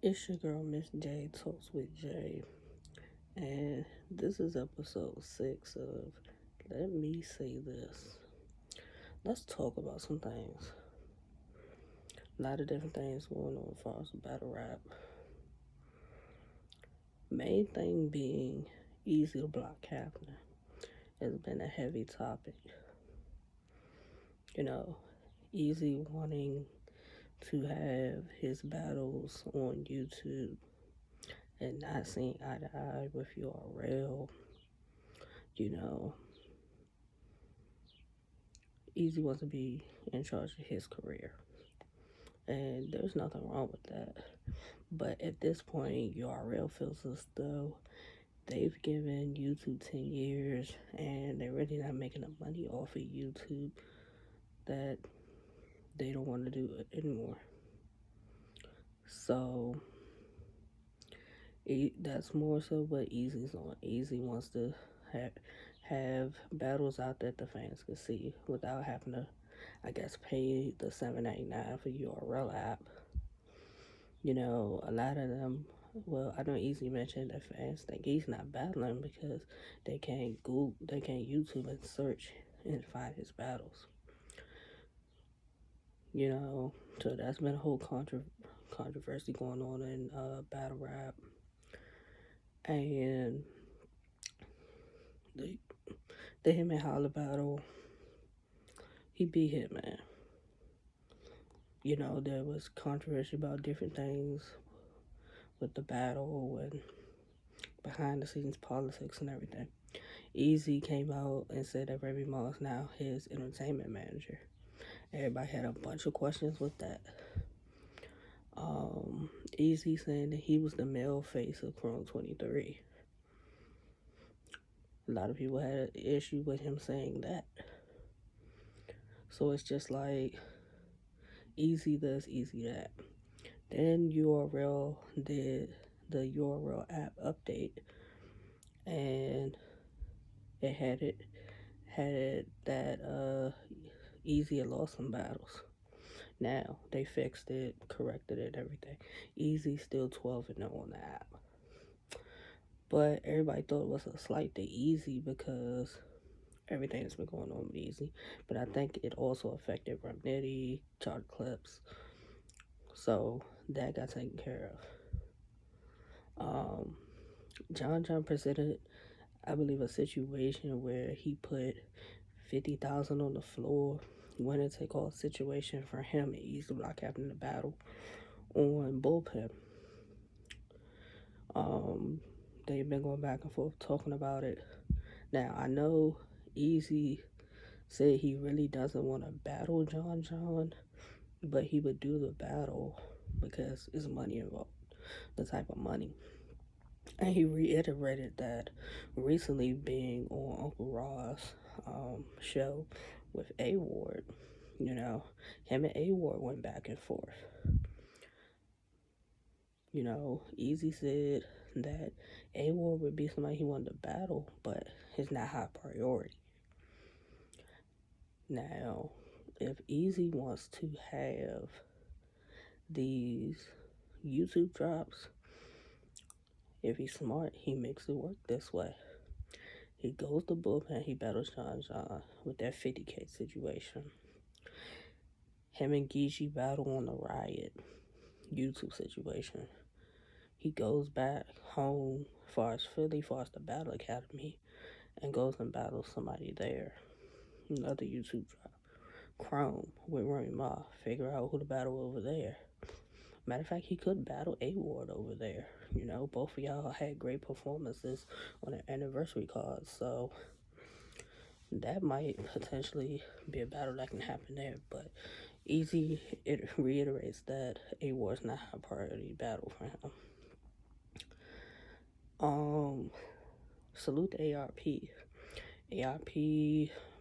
It's your girl, Miss J, Talks with J, and this is episode 6 of Let Me Say This. Let's talk about some things. A lot of different things going on as far as battle rap. Main thing being Easy to Block happening has been a heavy topic. Easy wanting to have his battles on YouTube and not seeing eye to eye with URL. Easy wants to be in charge of his career. And there's nothing wrong with that. But at this point, URL feels as though they've given YouTube 10 years and they're really not making the money off of YouTube that they don't want to do it anymore. So that's more so what Easy's on. Easy wants to have battles out that the fans can see without having to, pay the $7.99 for URL app. A lot of them, well, I know Easy mentioned that fans think he's not battling because they can't YouTube and search and find his battles. So that's been a whole controversy going on in battle rap. And the him and Holla battle, he beat Hitman. There was controversy about different things with the battle and behind the scenes politics and everything. Easy came out and said that Remy Ma is now his entertainment manager. Everybody had a bunch of questions with that. Easy saying that he was the male face of Chrome 23. A lot of people had an issue with him saying that. So it's just like Easy this, Easy that. Then URL did the URL app update, and it had that Easy had lost some battles. Now they fixed it, corrected it, everything. Easy still 12-0 on the app, but everybody thought it was a slight to Easy because everything that's been going on with Easy. But I think it also affected Remnity, chart clips, so that got taken care of. John presented, I believe, a situation where he put 50,000 on the floor, winner take all situation for him and Easy Block having the battle on bullpen. They've been going back and forth talking about it. Now I know Easy said he really doesn't want to battle John, but he would do the battle because it's money involved, the type of money. And he reiterated that recently being on Uncle Ross show with A Ward. Him and A Ward went back and forth. Easy said that A Ward would be somebody he wanted to battle, but it's not high priority. Now, if Easy wants to have these YouTube drops, if he's smart, he makes it work this way. He goes to bullpen, he battles John with that 50K situation. Him and Geechee battle on the Riot YouTube situation. He goes back home, far as Philly, far as the Battle Academy, and goes and battles somebody there. Another YouTube drop. Chrome with Remy Ma. Figure out who to battle over there. Matter of fact, he could battle A Ward over there. Both of y'all had great performances on their anniversary cards, so that might potentially be a battle that can happen there. But Easy, it reiterates that A Ward's not a priority battle for him. Salute to ARP. ARP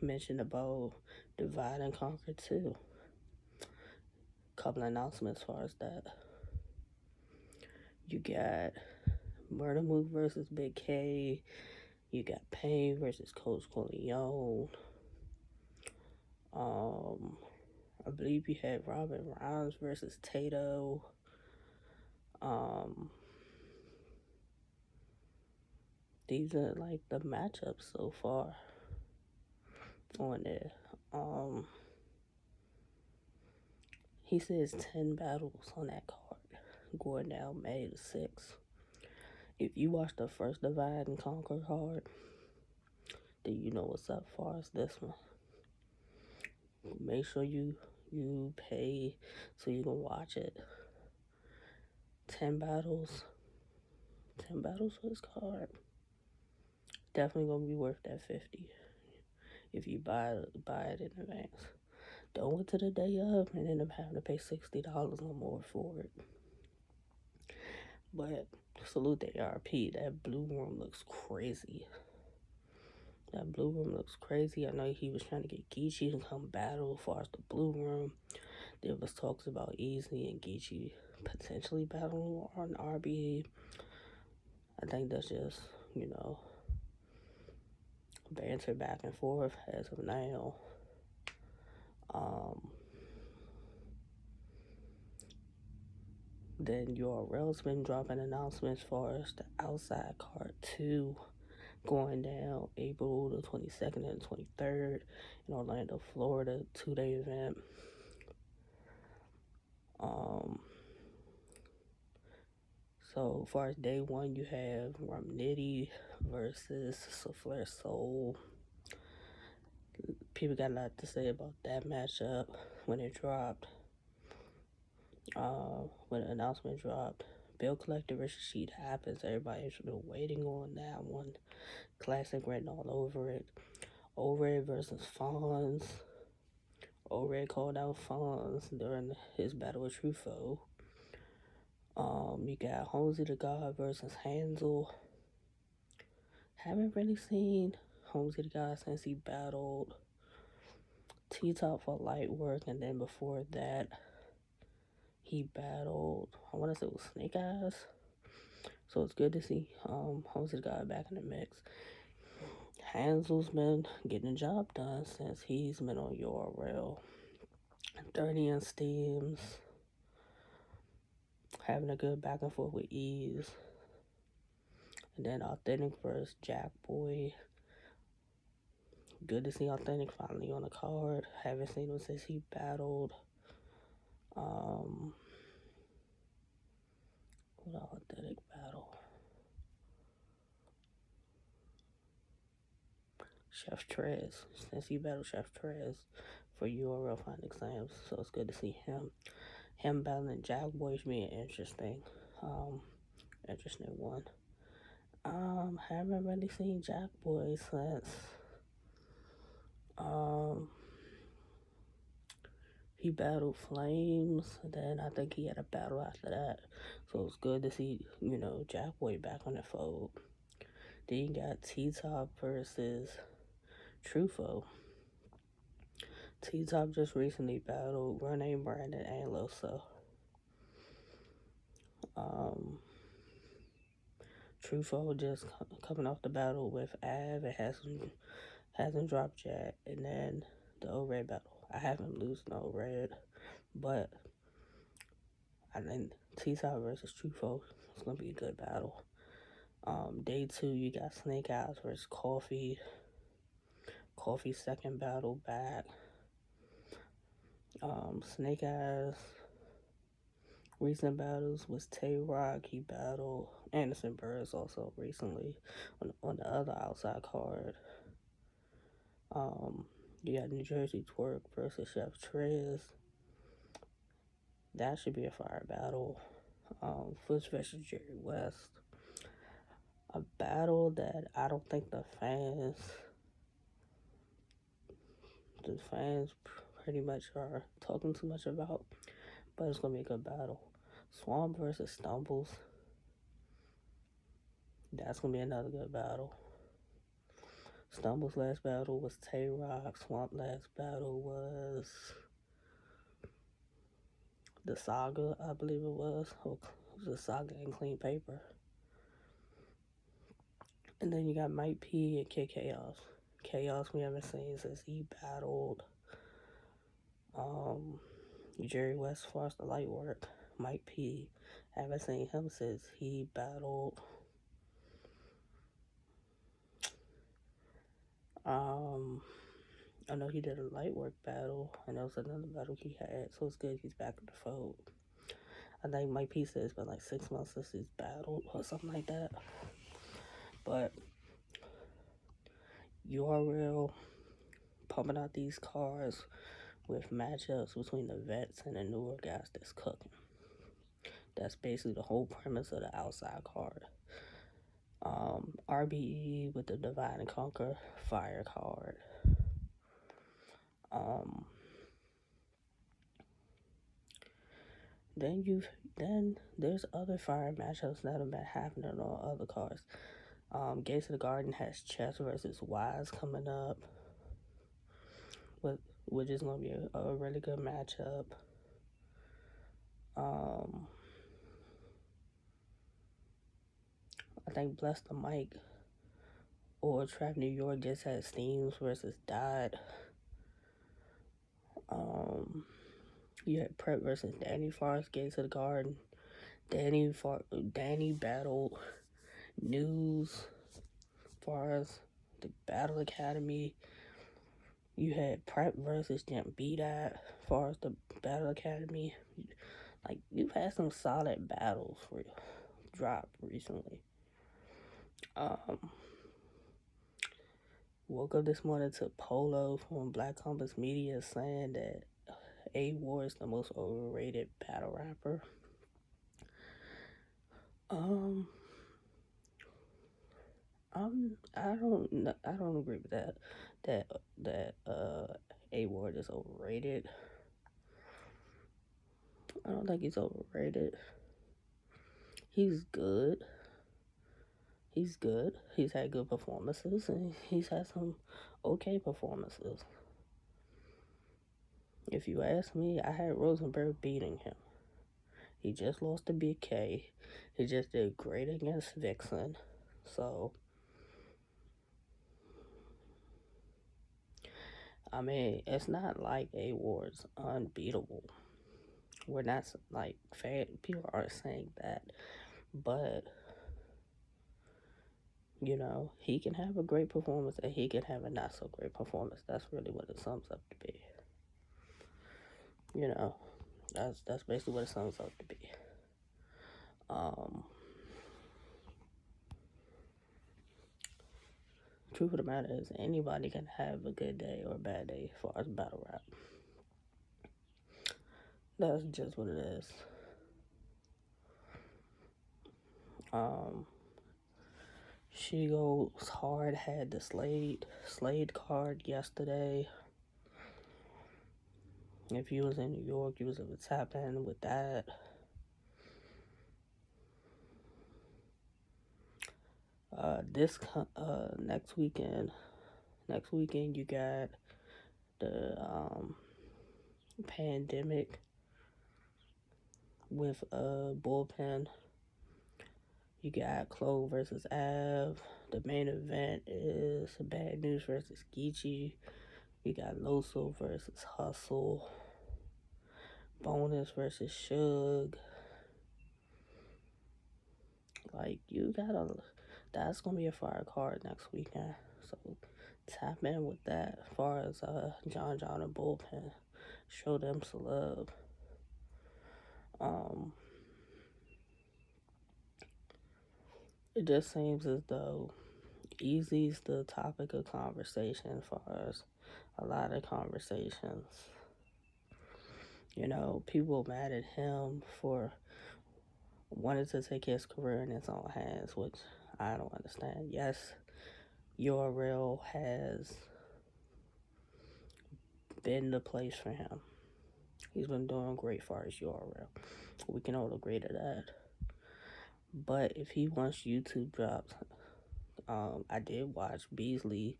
mentioned about Divide and Conquer too. Couple announcements as far as that. You got Murder Move versus Big K. You got Payne versus Coach Corleone. I believe you had Robin Rhymes versus Tato. Um, these are like the matchups so far on there. He says 10 battles on that card going down May the 6th. If you watch the first Divide and Conquer card, then you know what's up far as this one. Make sure you pay so you can watch it. 10 battles. 10 battles for this card. Definitely gonna be worth that 50 if you buy it in advance. Don't wait till the day of and end up having to pay $60 or more for it. But salute the ARP. That blue room looks crazy. That blue room looks crazy. I know he was trying to get Geechee to come battle as far as the blue room. There was talks about Easy and Geechee potentially battling on RB. I think that's just, banter back and forth as of now. Then URL's been dropping announcements for us. The Outside Card 2 going down April the 22nd and 23rd in Orlando, Florida, 2-day event. So far as day one, you have Nitty versus Souffleur Soul. People got a lot to say about that matchup when it dropped. When the announcement dropped. Bill Collector versus Sheet happens. Everybody's been waiting on that one. Classic written all over it. O-Red versus Fonz. O-Red called out Fonz during his battle with Truffaut. You got Holmesy the God versus Hansel. Haven't really seen Holmesy the God since he battled T-Top for light work, and then before that, he battled, I want to say it was Snake Eyes. So it's good to see Holmesy the God back in the mix. Hansel's been getting the job done since he's been on URL. 30 and Steams. Having a good back and forth with Ease. And then Authentic versus Jack Boy. Good to see Authentic finally on the card. Haven't seen him since he battled. What Authentic battle? Chef Trez. Since he battled Chef Trez for URL Final Exams. So it's good to see him. Him battling Jack Boy should be an interesting one. Haven't really seen Jack Boy since he battled Flames, and then I think he had a battle after that. So it's good to see, Jack Boy back on the fold. Then you got T-Top versus Truffaut. T-Top just recently battled Renee Brandon and Loso. Truffaut just coming off the battle with Av. It hasn't dropped yet. And then the O-Red battle. I haven't lost no red, but I think T-Top versus Truffaut is going to be a good battle. Day 2, you got Snake Eyes versus Coffee. Coffee's second battle back. Snake Eyes recent battles was Tay Rock. He battled Anderson Burris also recently on the other outside card. You got New Jersey Twerk versus Chef Trez. That should be a fire battle. Foots versus Jerry West. A battle that I don't think the fans pretty much are talking too much about, but it's gonna be a good battle. Swamp versus Stumbles. That's gonna be another good battle. Stumbles' last battle was Tay Rock. Swamp last battle was the Saga, I believe it was. It was the Saga and Clean Paper. And then you got Mike P and Kid Chaos. Chaos we haven't seen since he battled Jerry West for us the light work. Mike P. I haven't seen him since he battled I know he did a light work battle, and that was another battle he had, so it's good he's back in the fold. I think Mike P said it's been like 6 months since he's battled or something like that. But URL pumping out these cards with matchups between the vets and the newer guys that's cooking. That's basically the whole premise of the outside card. RBE with the Divide and Conquer fire card. Then there's other fire matchups that have been happening on other cards. Gates of the Garden has Chess versus Wise coming up, which is gonna be a really good matchup. I think Bless the Mic or Trap New York just had Steams versus Dot. You had Prep versus Danny Forrest, Gates of the Garden. Danny battled News Forrest, the Battle Academy. You had Prep versus Jim B. That Forrest, the Battle Academy. Like, you've had some solid battles for drop recently. Woke up this morning to Polo from Black Compass Media saying that A-War is the most overrated battle rapper. I don't agree with that. That A-War is overrated. I don't think he's overrated. He's good. He's had good performances, and he's had some okay performances. If you ask me, I had Rosenberg beating him. He just lost to BK. He just did great against Vixen. So, I mean, it's not like A-War's unbeatable. We're not, like, people aren't saying that. But, you know, he can have a great performance and he can have a not so great performance. That's really what it sums up to be. You know, that's basically what it sums up to be. Truth of the matter is, anybody can have a good day or a bad day as far as battle rap. That's just what it is. She Goes Hard had the Slade card yesterday. If you was in New York, you was able to tap in with that. Next weekend you got the Pandemic with Bullpen. You got Chloe versus Av. The main event is Bad News versus Geechee. You got Loso versus Hustle. Bonus versus Suge. Like, that's gonna be a fire card next weekend. So tap in with that as far as John and Bullpen. Show them some love. It just seems as though Easy's the topic of conversation as far as a lot of conversations. You know, people mad at him for wanting to take his career in his own hands, which I don't understand. Yes, URL has been the place for him. He's been doing great for his URL. We can all agree to that. But if he wants YouTube drops, I did watch Beasley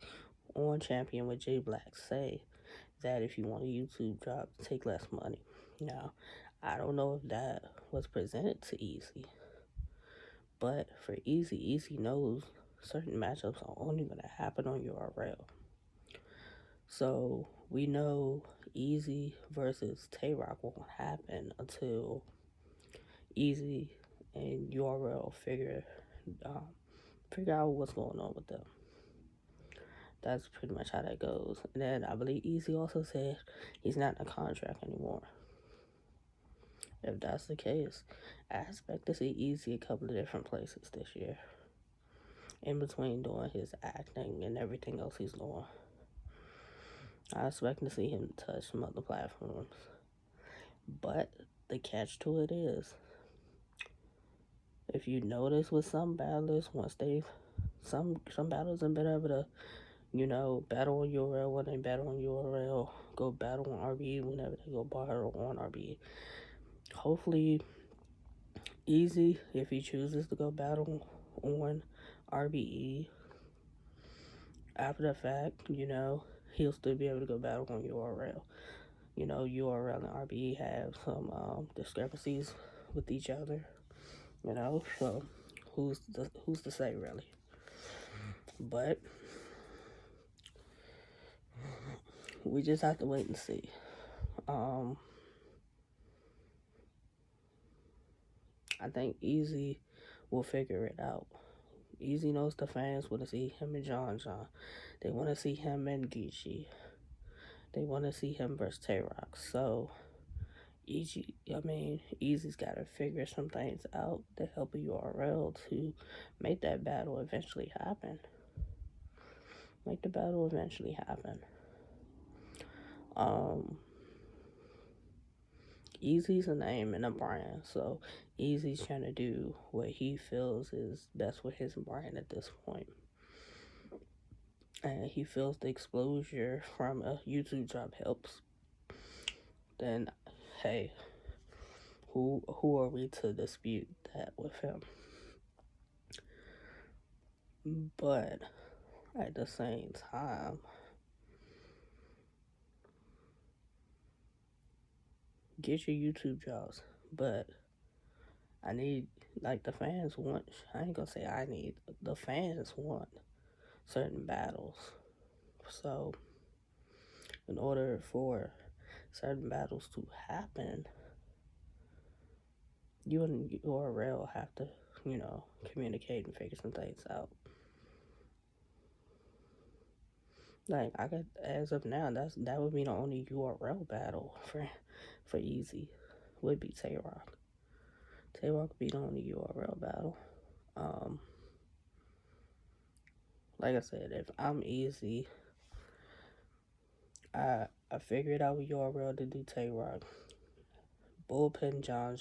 on Champion with J Black say that if you want a YouTube drop, take less money. Now, I don't know if that was presented to Easy, but for Easy knows certain matchups are only going to happen on URL. So we know Easy versus Tay Rock won't happen until Easy and URL um, figure out what's going on with them. That's pretty much how that goes. And then I believe Easy also said he's not in a contract anymore. If that's the case, I expect to see Easy a couple of different places this year. In between doing his acting and everything else he's doing. I expect to see him touch some other platforms. But the catch to it is, if you notice with some battlers, once they've some battlers have been able to, battle on URL when they battle on URL, go battle on RBE whenever they go battle on RBE. Hopefully, Easy, if he chooses to go battle on RBE, after the fact, he'll still be able to go battle on URL. URL and RBE have some discrepancies with each other, so who's to say, really? But we just have to wait and see. I think Easy will figure it out. Easy knows the fans want to see him and John. They want to see him and Geechee. They want to see him versus Tay-Rock. So, Easy's got to figure some things out to help a URL to make that battle eventually happen. Easy's a name and a brand, so Easy's trying to do what he feels is best with his brand at this point. And he feels the exposure from a YouTube drop helps. Then, hey, who are we to dispute that with him? But at the same time, get your YouTube jobs. But I need, the fans want, I ain't gonna say I need, the fans want certain battles. So, in order for certain battles to happen, you and URL have to, communicate and figure some things out. I could, as of now, that would be the only URL battle for Easy, would be Tay-Rock. Tay-Rock would be the only URL battle. Like I said, if I'm Easy, I figured out with URL to do Tay-Rock. Bullpen John,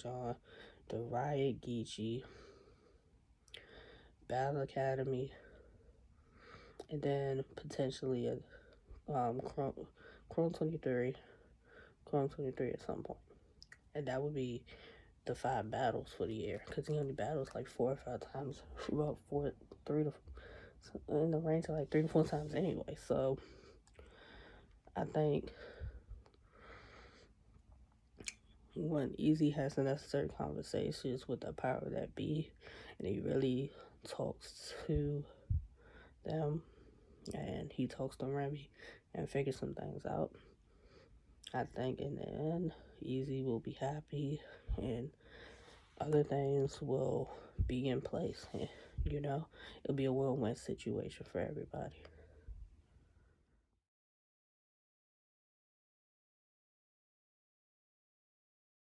the Riot Geechee, Battle Academy, and then potentially a Chrome 23 at some point. And that would be the 5 battles for the year, because he only battles like 4 or 5 times, in the range of like 3 to 4 times anyway. So I think when Easy has the necessary conversations with the power that be, and he really talks to them, and he talks to Remy and figures some things out, I think in the end, Easy will be happy and other things will be in place. It'll be a win-win situation for everybody.